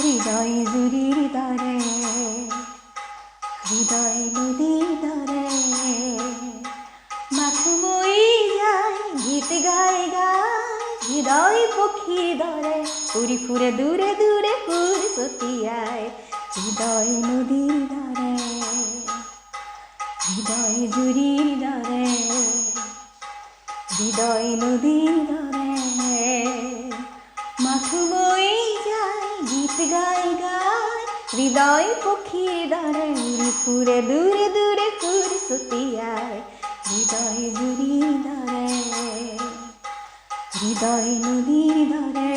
হৃদয় জুড়ির দরে, হৃদয় নদীর দরে মাথু বই যায় গীত গায় গায়, হৃদয় পক্ষী দরে উড়ি ফুরে দূরে দূরে ফুর সতিয়ায়। হৃদয় নদীর দরে, হৃদয় জুড়ির দরে, হৃদয় নদীর দরে মাথু বই যায় গীত গায় গায়, হৃদয় পক্ষী দরে উড়ি ফুরে দূরে দূরে ফুর সতিয়ায়। হৃদয় জুড়ির দরে, হৃদয় নদীর দরে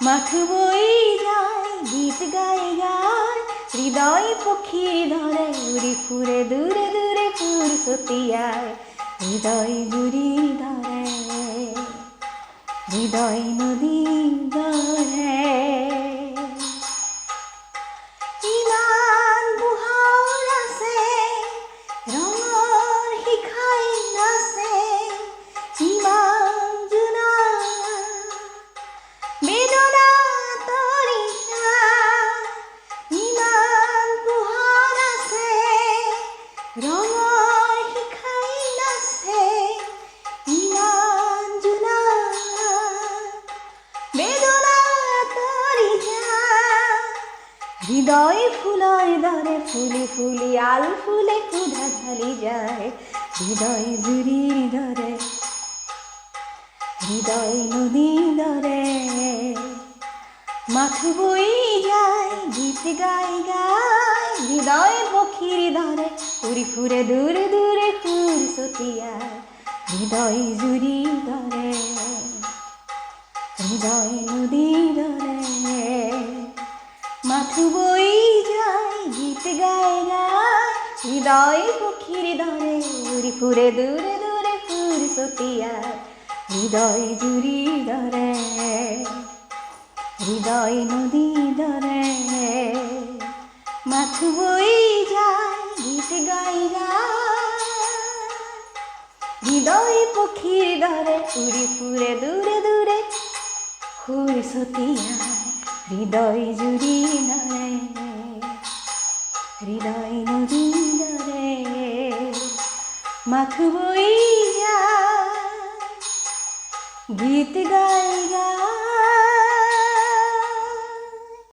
মাথু বই যায় গীত গায় গায়, হৃদয় পক্ষী ধরে উড়ি ফুরে দূরে দূরে ফুর সতিয়ায়। হৃদয় জুড়ির দরে, হৃদয় নদীর দরে ইমান বুহাওৰ আছে, ৰঙৰ শিখাই নাচে ইমান জোনা বেদনা তৰিষা। ইমান পোহৰ আছে, ৰঙৰ শিখাই নাচে ইমান জোনা বেদনা তৰিষা। হৃদয় ফুলৰ দৰে ফুলি ফুলি আল ফুলে ক্ষুধা ঢালি যায়। হৃদয় জুড়ির দরে, হৃদয় নদীর দরে মাথু বই যায় গীত গায় গায়, হৃদয় পক্ষীর দরে উড়ি ফুরে দূরে দূরে ফুর সতিয়ায়। হৃদয় জুড়ির দরে, হৃদয় নদীর দরে মাথু বই যায় গীত গায় গায়, হৃদয় পক্ষীর দরে উড়ি ফুরে দূরে দূরে ফুর সতিয়ায়। হৃদয় জুড়ির দরে, হৃদয় নদীর দরে মাথু বই যায় গীত গায় গায়, হৃদয় পক্ষীর দরে উড়ি ফুরে দূরে দূরে ফুর সতিয়ায়। হৃদয় জুড়ির দরে, হৃদয় নদীর দরে মাথু বই যায় গীত গায় গায়।